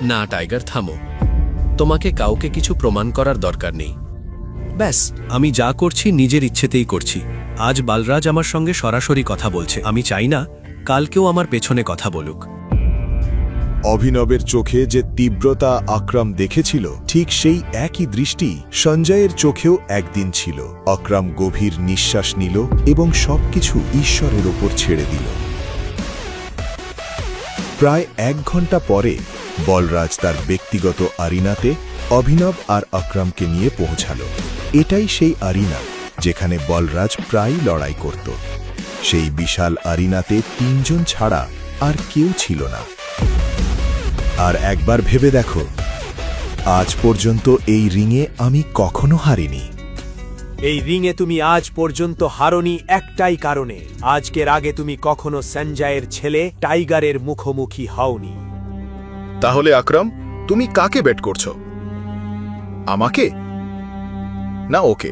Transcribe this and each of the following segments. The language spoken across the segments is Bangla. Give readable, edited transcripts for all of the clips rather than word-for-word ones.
না টাইগার, থামো। তোমাকে কাউকে কিছু প্রমাণ করার দরকার নেই। ব্যাস, আমি যা করছি নিজের ইচ্ছেতেই করছি। আজ বালরাজ আমার সঙ্গে সরাসরি কথা বলছে। আমি চাই না কালকেও আমার পেছনে কথা বলুক। অভিনবের চোখে যে তীব্রতা আকরাম দেখেছিল, ঠিক সেই একই দৃষ্টি সঞ্জয়ের চোখেও একদিন ছিল। আকরাম গভীর নিঃশ্বাস নিল এবং সবকিছু ঈশ্বরের ওপর ছেড়ে দিল। প্রায় 1 ঘন্টা পরে বলরাজ তার ব্যক্তিগত আরিনাতে অভিনব আর আকরামকে নিয়ে পৌঁছাল। এটাই সেই আরিনা যেখানে বলরাজ প্রায়ই লড়াই করত। সেই বিশাল আরিনাতে 3 জন ছাড়া আর কেউ ছিল না। আর একবার ভেবে দেখো, আজ পর্যন্ত এই রিংয়ে আমি কখনো হারিনি। এই রিংয়ে তুমি আজ পর্যন্ত হারনি একটাই কারণে, আজকের আগে তুমি কখনো সঞ্জয়ের ছেলে টাইগারের মুখোমুখি হওনি। তাহলে আকরাম, তুমি কাকে বেট করছো? আমাকে না ওকে?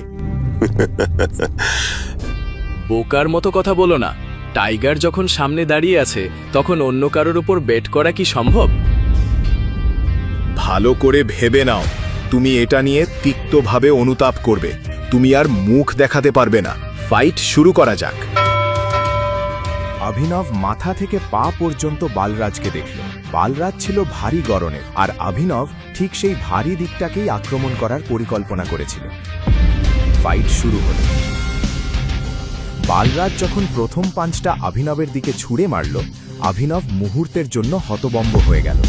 বোকার মতো কথা বলো না। টাইগার যখন সামনে দাঁড়িয়ে আছে তখন অন্য কারোর উপর বেট করা কি সম্ভব? ভালো করে ভেবে নাও, তুমি এটা নিয়ে তিক্তভাবে অনুতাপ করবে। তুমি আর মুখ দেখাতে পারবে না। ফাইট শুরু করা যাক। অভিনব মাথা থেকে পা পর্যন্ত বালরাজকে দেখল। বালরাজ ছিল ভারী গড়নের, আর অভিনব ঠিক সেই ভারী দিকটাকেই আক্রমণ করার পরিকল্পনা করেছিল। ফাইট শুরু হল। বালরাজ যখন প্রথম পাঞ্চটা অভিনবের দিকে ছুঁড়ে মারল, অভিনব মুহূর্তের জন্য হতবম্ব হয়ে গেল।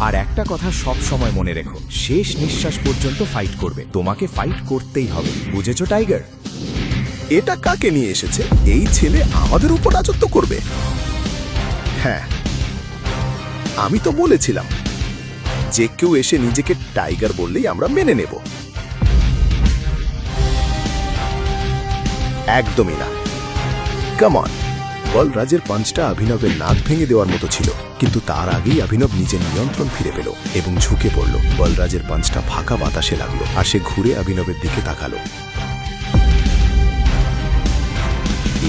আর একটা কথা সব সময় মনে রেখো, শেষ নিঃশ্বাস পর্যন্ত ফাইট করবে। তোমাকে ফাইট করতেই হবে, বুঝেছো টাইগার? এটা কাকে নিয়ে এসেছে? এই ছেলে আমাদের উপর রাজত্ব করবে? হ্যাঁ, আমি তো বলেছিলাম যে কেউ এসে নিজেকে টাইগার বললেই আমরা মেনে নেব। একদমই না। Come on. বলরাজের পাঞ্চটা অভিনবের নাক ভেঙে দেওয়ার মতো ছিল, কিন্তু তার আগেই অভিনব নিজের নিয়ন্ত্রণ ফিরে পেল এবং ঝুঁকে পড়ল। বলরাজের পাঞ্চটা ফাঁকা বাতাসে লাগলো, আর সে ঘুরে অভিনবের দিকে তাকালো।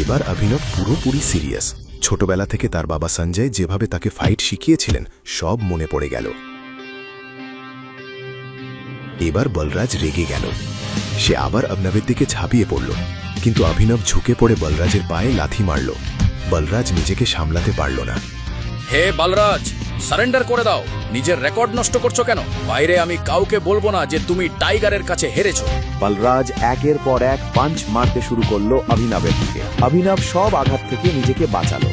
এবার অভিনব পুরোপুরি সিরিয়াস। ছোটবেলা থেকে তার বাবা সঞ্জয় যেভাবে তাকে ফাইট শিখিয়েছিলেন সব মনে পড়ে গেল। এবার বলরাজ রেগে গেল। সে আবার অভিনবের দিকে ঝাঁপিয়ে পড়ল, কিন্তু অভিনব ঝুঁকে পড়ে বলরাজের পায়ে লাথি মারল। বলরাজ নিজেকে সামলাতে পারল না। হে বালরাজ, সারেন্ডার করে দাও। নিজের রেকর্ড নষ্ট করছো কেন? বাইরে আমি কাউকে বলবো না যে তুমি টাইগারের কাছে হেরেছো। বলরাজ একের পর এক পাঞ্চ মারতে শুরু করলো অভিনবের দিকে। অভিনব সব আঘাত থেকে নিজেকে বাঁচালো।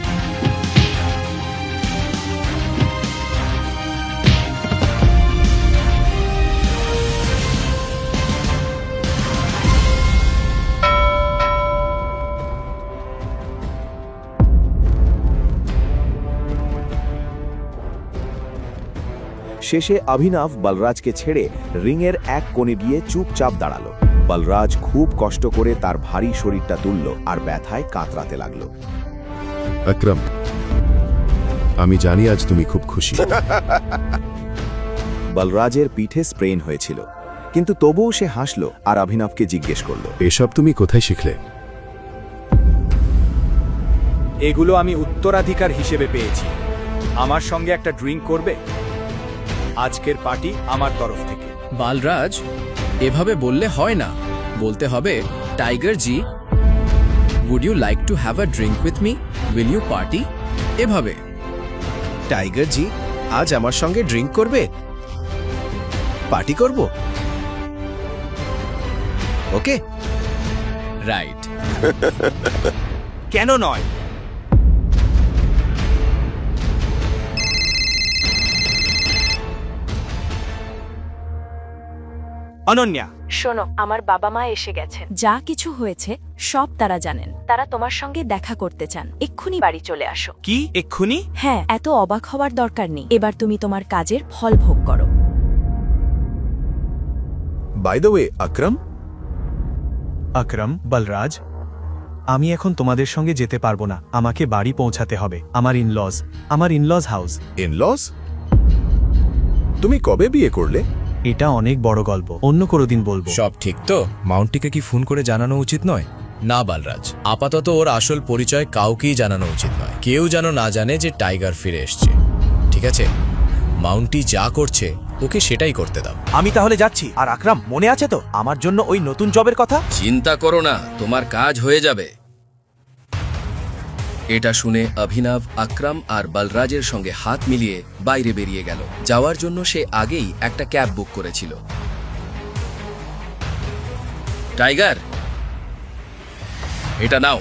শেষে অভিনব বলরাজকে ছেড়ে রিংয়ের এক কোণে গিয়ে চুপচাপ দাঁড়ালো। বলরাজ খুব কষ্ট করে তার ভারী শরীরটা তুলল আর ব্যথায় কাতরাতে লাগলো। আকরাম, আমি জানি আজ তুমি খুব খুশি। বলরাজের পিঠে স্প্রেন হয়েছিল, কিন্তু তবুও সে হাসল আর অভিনবকে জিজ্ঞেস করলো, এসব তুমি কোথায় শিখলে? এগুলো আমি উত্তরাধিকার হিসেবে পেয়েছি। আমার সঙ্গে একটা ড্রিঙ্ক করবে? আজকের পার্টি আমার তরফ থেকে। বালরাজ, এভাবে বললে হয় না। বলতে হবে, tiger ji, would you like to have a drink with me? Will you party? এভাবে। টাইগার জি, আজ আমার সঙ্গে ড্রিঙ্ক করবে? পার্টি করব? Okay, right. কেন নয়? অনন্যা, শোনো, আমার বাবা মা এসে গেছেন। যা কিছু হয়েছে সব তারা জানেন। তারা তোমার সঙ্গে দেখা করতে চান। এক্ষুনি বাড়ি চলে আসো। কি এক্ষুনি? হ্যাঁ, এত অবাক হওয়ার দরকার নেই। এবার তুমি তোমার কাজের ফল ভোগ করো। বাই দ্য ওয়ে, আকরাম, আকরাম, বলরাজ, আমি এখন তোমাদের সঙ্গে যেতে পারবো না। আমাকে বাড়ি পৌঁছাতে হবে। আমার ইনলজ হাউস। ইনলস? তুমি কবে বিয়ে করলে? এটা অনেক বড় গল্প, অন্য কোনো দিন বলবো। সব ঠিক তো? মাউন্টটিকে কি ফোন করে জানানো উচিত নয়? না বালরাজ, আপাতত ওর আসল পরিচয় কাউকেই জানানো উচিত নয়। কেউ যেন না জানে যে টাইগার ফিরে এসছে, ঠিক আছে? মাউন্টি যা করছে ওকে সেটাই করতে দাও। আমি তাহলে যাচ্ছি। আর আকরাম, মনে আছে তো আমার জন্য ওই নতুন জবের কথা? চিন্তা করো না, তোমার কাজ হয়ে যাবে। এটা শুনে অভিনব আকরাম আর বলরাজের সঙ্গে হাত মিলিয়ে বাইরে বেরিয়ে গেল। যাওয়ার জন্য সে আগেই একটা ক্যাব বুক করেছিল। টাইগার, এটা নাও।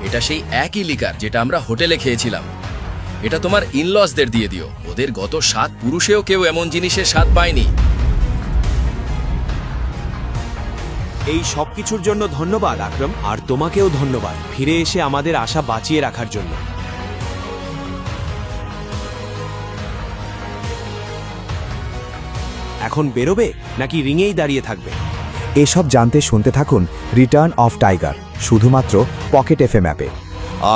এটা সেই একই লিকার যেটা আমরা হোটেলে খেয়েছিলাম। এটা তোমার ইনলসদের দিয়ে দিও। ওদের গত 7 পুরুষেও কেউ এমন জিনিসের স্বাদ পায়নি। এই সব কিছুর জন্য ধন্যবাদ আকরাম, আর তোমাকেও ধন্যবাদ ফিরে এসে আমাদের আশা বাঁচিয়ে রাখার জন্য। এখন বেরোবে নাকি রিংয়েই দাঁড়িয়ে থাকবে? এসব জানতে শুনতে থাকুন রিটার্ন অফ টাইগার, শুধুমাত্র পকেট এফএম অ্যাপে।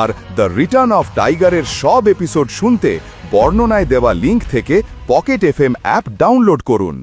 আর দ্য রিটার্ন অফ টাইগারের সব এপিসোড শুনতে বর্ণনায় দেওয়া লিঙ্ক থেকে পকেট এফএম অ্যাপ ডাউনলোড করুন।